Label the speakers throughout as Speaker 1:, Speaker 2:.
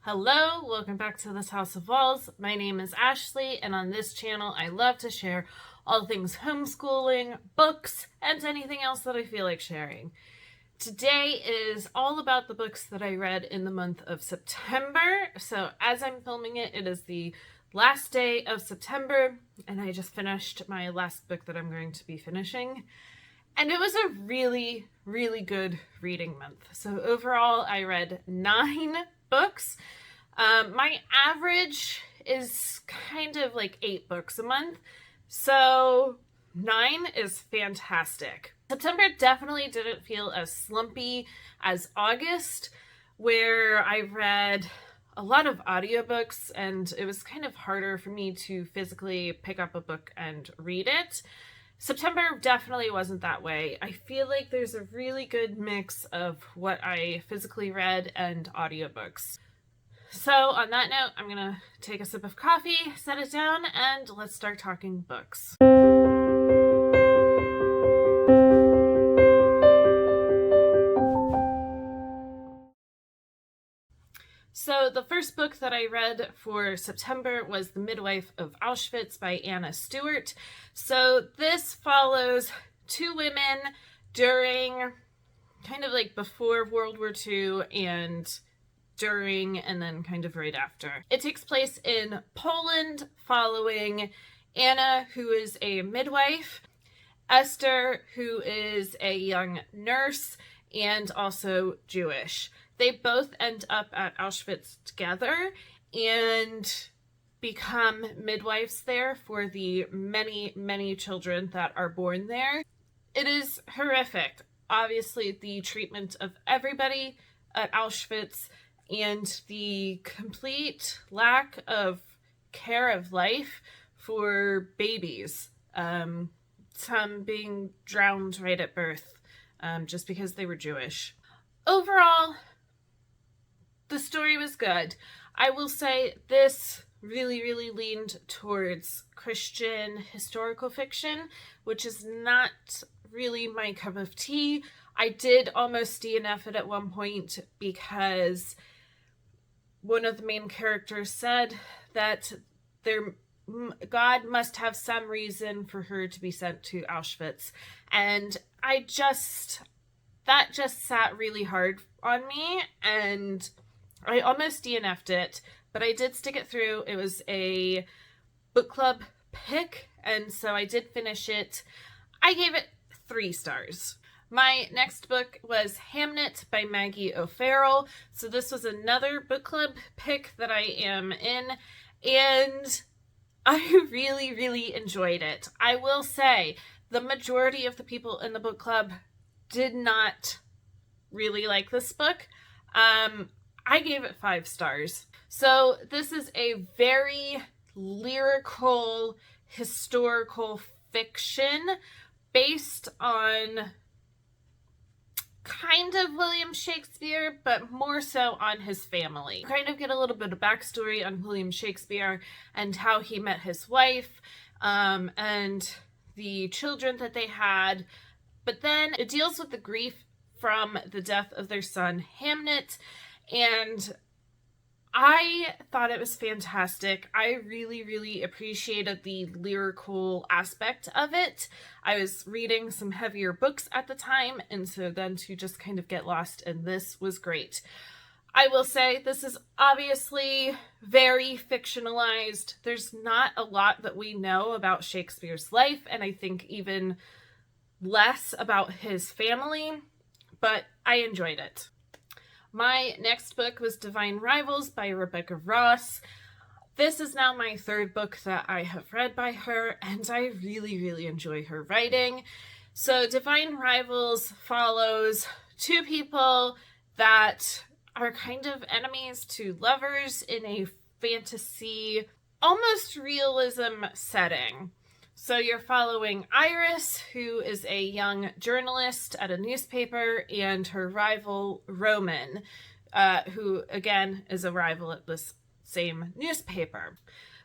Speaker 1: Hello, welcome back to this House of Walls. My name is Ashley, and on this channel I love to share all things homeschooling, books, and anything else that I feel like sharing. Today is all about the books that I read in the month of September. So as I'm filming it, it is the last day of September, and I just finished my last book that I'm going to be finishing. And it was a really, really good reading month. So overall, I read 9 books. My average is kind of like 8 books a month. So 9 is fantastic. September definitely didn't feel as slumpy as August, where I read a lot of audiobooks and it was kind of harder for me to physically pick up a book and read it. September definitely wasn't that way. I feel like there's a really good mix of what I physically read and audiobooks. So on that note, I'm gonna take a sip of coffee, set it down, and let's start talking books. So the first book that I read for September was The Midwife of Auschwitz by Anna Stewart. So this follows 2 women during, kind of like before World War II and during, and then kind of right after. It takes place in Poland following Anna, who is a midwife, Esther, who is a young nurse and also Jewish. They both end up at Auschwitz together and become midwives there for the many, many children that are born there. It is horrific. Obviously, the treatment of everybody at Auschwitz and the complete lack of care of life for babies. Some being drowned right at birth just because they were Jewish. Overall, the story was good. I will say this really, really leaned towards Christian historical fiction, which is not really my cup of tea. I did almost DNF it at one point because one of the main characters said that God must have some reason for her to be sent to Auschwitz. And that just sat really hard on me, and I almost DNF'd it, but I did stick it through. It was a book club pick, and so I did finish it. I gave it 3 stars. My next book was Hamlet by Maggie O'Farrell. So this was another book club pick that I am in, and I really, really enjoyed it. I will say the majority of the people in the book club did not really like this book. I gave it 5 stars. So this is a very lyrical, historical fiction based on kind of William Shakespeare, but more so on his family. You kind of get a little bit of backstory on William Shakespeare and how he met his wife, and the children that they had. But then it deals with the grief from the death of their son, Hamlet, and I thought it was fantastic. I really, really appreciated the lyrical aspect of it. I was reading some heavier books at the time, and so then to just kind of get lost in this was great. I will say this is obviously very fictionalized. There's not a lot that we know about Shakespeare's life, and I think even less about his family, but I enjoyed it. My next book was Divine Rivals by Rebecca Ross. This is now my 3rd book that I have read by her, and I really, really enjoy her writing. So Divine Rivals follows 2 people that are kind of enemies to lovers in a fantasy, almost realism setting. So you're following Iris, who is a young journalist at a newspaper, and her rival Roman, who again is a rival at this same newspaper.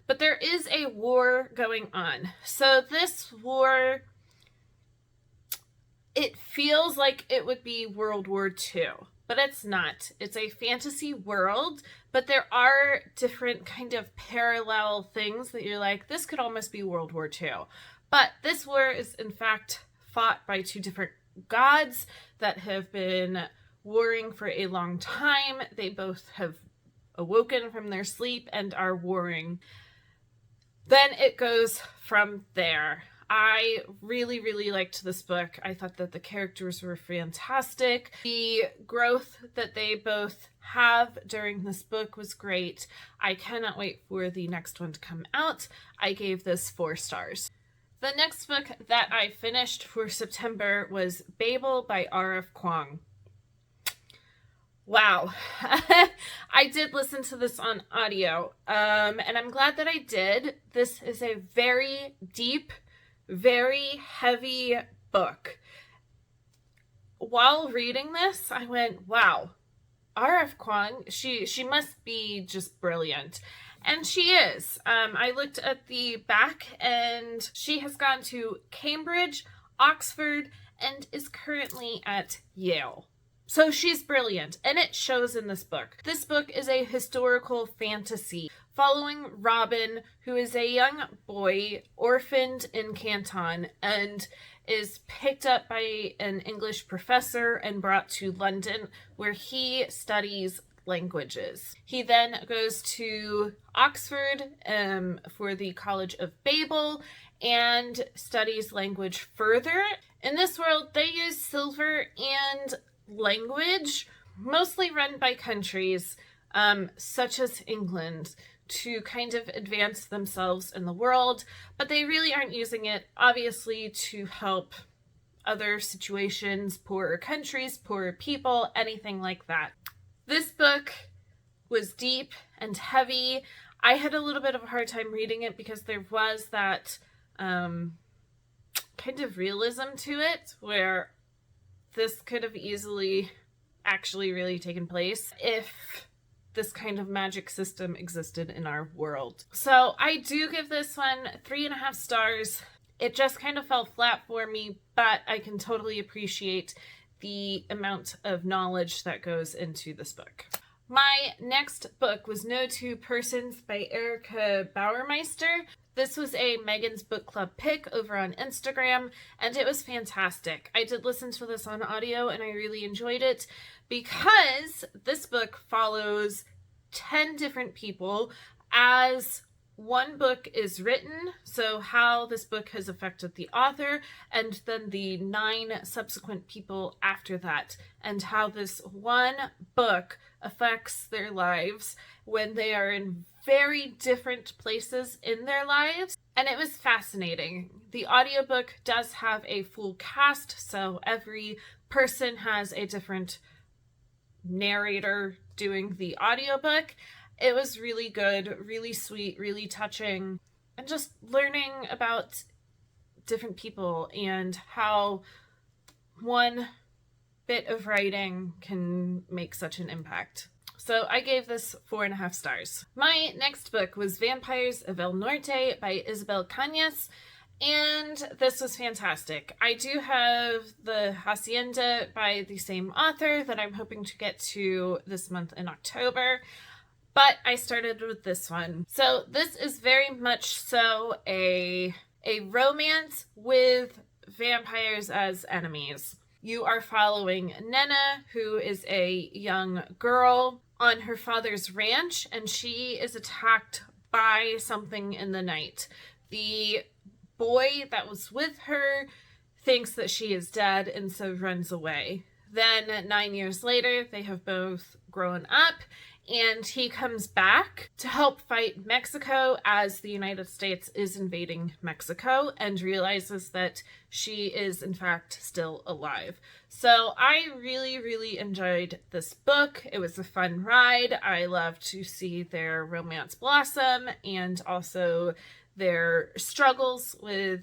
Speaker 1: But there is a war going on. So this war, it feels like it would be World War II. but it's not. It's a fantasy world, but there are different kind of parallel things that you're like, this could almost be World War II. But this war is in fact fought by two different gods that have been warring for a long time. They both have awoken from their sleep and are warring. Then it goes from there. I really, really liked this book. I thought that the characters were fantastic. The growth that they both have during this book was great. I cannot wait for the next one to come out. I gave this 4 stars. The next book that I finished for September was Babel by R.F. Kuang. Wow. I did listen to this on audio, and I'm glad that I did. This is a very deep, very heavy book. While reading this, I went, wow, R.F. Kuang, she must be just brilliant. And she is. I looked at the back, and she has gone to Cambridge, Oxford, and is currently at Yale. So she's brilliant, and it shows in this book. This book is a historical fantasy following Robin, who is a young boy orphaned in Canton and is picked up by an English professor and brought to London, where he studies languages. He then goes to Oxford for the College of Babel and studies language further. In this world, they use silver and language, mostly run by countries such as England, to kind of advance themselves in the world, but they really aren't using it, obviously, to help other situations, poorer countries, poorer people, anything like that. This book was deep and heavy. I had a little bit of a hard time reading it because there was that kind of realism to it, where this could have easily actually really taken place if this kind of magic system existed in our world. So I do give this one 3.5 stars. It just kind of fell flat for me, but I can totally appreciate the amount of knowledge that goes into this book. My next book was No Two Persons by Erica Bauermeister. This was a Megan's Book Club pick over on Instagram, and it was fantastic. I did listen to this on audio, and I really enjoyed it because this book follows 10 different people as one book is written, so how this book has affected the author, and then the 9 subsequent people after that, and how this one book affects their lives when they are in very different places in their lives. And it was fascinating. The audiobook does have a full cast, so every person has a different narrator doing the audiobook. It was really good, really sweet, really touching, and just learning about different people and how one bit of writing can make such an impact. So I gave this 4.5 stars. My next book was Vampires of El Norte by Isabel Cañas, and this was fantastic. I do have the Hacienda by the same author that I'm hoping to get to this month in October, but I started with this one. So this is very much so a romance with vampires as enemies. You are following Nena, who is a young girl on her father's ranch, and she is attacked by something in the night. The boy that was with her thinks that she is dead and so runs away. Then 9 years later, they have both grown up, and he comes back to help fight Mexico as the United States is invading Mexico, and realizes that she is in fact still alive. So I really, really enjoyed this book. It was a fun ride. I love to see their romance blossom, and also their struggles with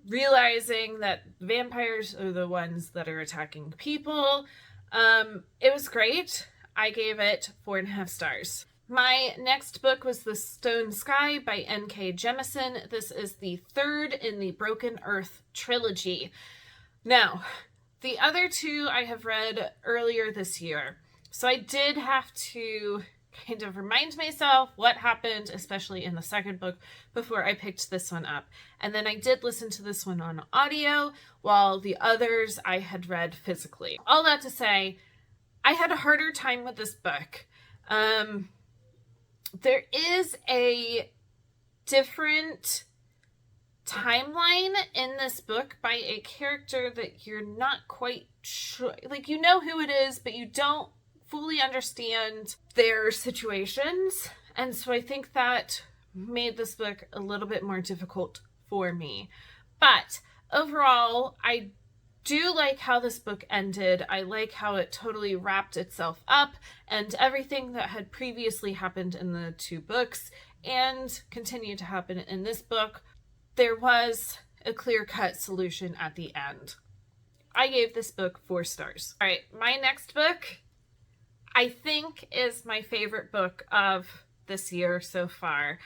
Speaker 1: realizing that vampires are the ones that are attacking people. It was great. I gave it 4.5 stars. My next book was The Stone Sky by N.K. Jemisin. This is the third in the Broken Earth trilogy. Now, The other two I have read earlier this year. So I did have to kind of remind myself what happened, especially in the second book, before I picked this one up. And then I did listen to this one on audio, while the others I had read physically. All that to say, I had a harder time with this book. There is a different timeline in this book by a character that you're not quite sure, like, you know who it is, but you don't fully understand their situations. And so I think that made this book a little bit more difficult for me. But overall, I do like how this book ended. I like how it totally wrapped itself up, and everything that had previously happened in the two books and continued to happen in this book, there was a clear-cut solution at the end. I gave this book 4 stars. All right, my next book, I think, is my favorite book of this year so far.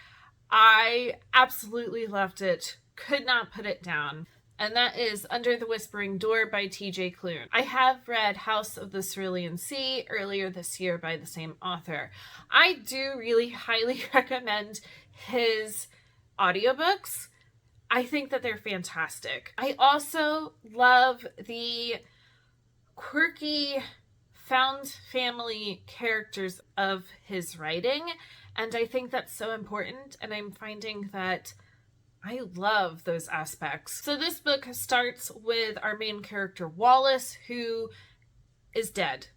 Speaker 1: I absolutely loved it. Could not put it down. And that is Under the Whispering Door by T.J. Klune. I have read House of the Cerulean Sea earlier this year by the same author. I do really highly recommend his audiobooks. I think that they're fantastic. I also love the quirky found family characters of his writing, and I think that's so important, and I'm finding that I love those aspects. So this book starts with our main character Wallace, who is dead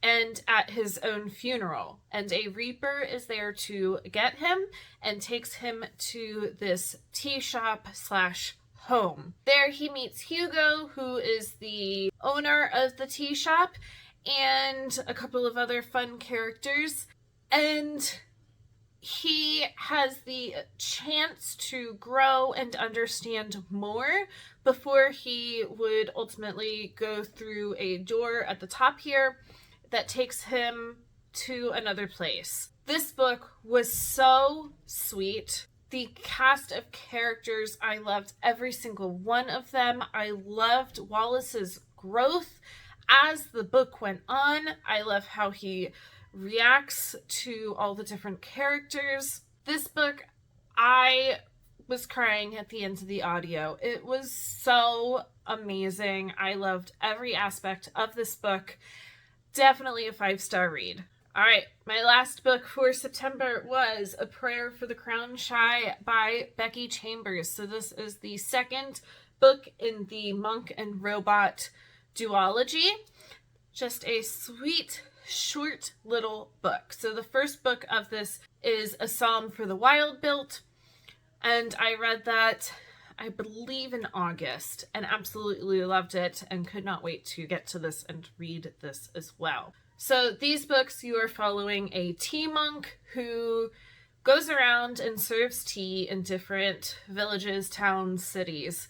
Speaker 1: and at his own funeral, and a reaper is there to get him and takes him to this tea shop slash home. There he meets Hugo, who is the owner of the tea shop, and a couple of other fun characters, and he has the chance to grow and understand more before he would ultimately go through a door at the top here that takes him to another place. This book was so sweet. The cast of characters, I loved every single one of them. I loved Wallace's growth as the book went on. I love how he reacts to all the different characters. This book, I was crying at the end of the audio. It was so amazing. I loved every aspect of this book. Definitely a 5-star read. All right, my last book for September was A Prayer for the Crown Shy by Becky Chambers. So this is the second book in the Monk and Robot duology. Just a sweet, short little book. So the first book of this is A Psalm for the Wild Built, and I read that, I believe, in August, and absolutely loved it and could not wait to get to this and read this as well. So these books, you are following a tea monk who goes around and serves tea in different villages, towns, cities,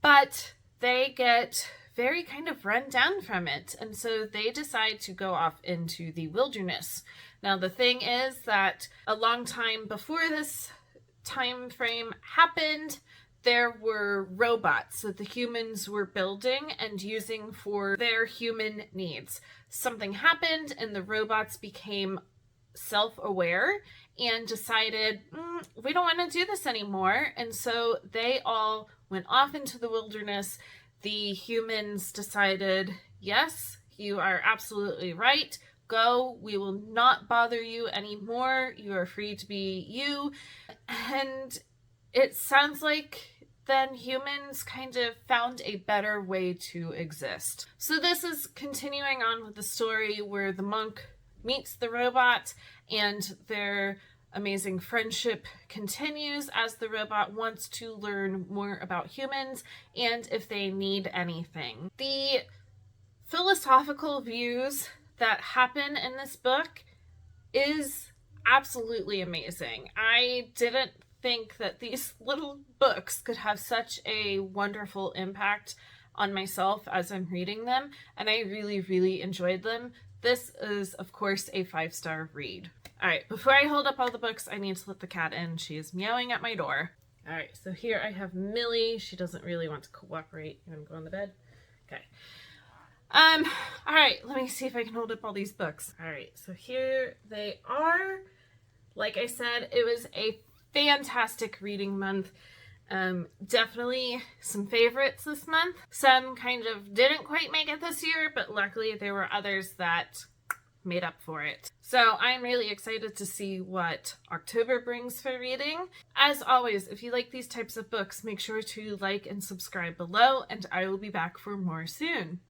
Speaker 1: but they get very kind of run down from it, and so they decide to go off into the wilderness. Now the thing is that a long time before this time frame happened, there were robots that the humans were building and using for their human needs. Something happened and the robots became self-aware and decided, we don't want to do this anymore. And so they all went off into the wilderness. The humans decided, yes, you are absolutely right. Go, we will not bother you anymore. You are free to be you. And it sounds like then humans kind of found a better way to exist. So this is continuing on with the story where the monk meets the robot and their amazing friendship continues as the robot wants to learn more about humans and if they need anything. The philosophical views that happen in this book is absolutely amazing. I didn't think that these little books could have such a wonderful impact on myself as I'm reading them, and I really, really enjoyed them. This is, of course, a 5-star read. All right, before I hold up all the books, I need to let the cat in. She is meowing at my door. All right, so here I have Millie. She doesn't really want to cooperate. You want to go on the bed? Okay. All right, let me see if I can hold up all these books. All right, so here they are. Like I said, it was a fantastic reading month. Definitely some favorites this month. Some kind of didn't quite make it this year, but luckily there were others that made up for it. So I'm really excited to see what October brings for reading. As always, if you like these types of books, make sure to like and subscribe below, and I will be back for more soon.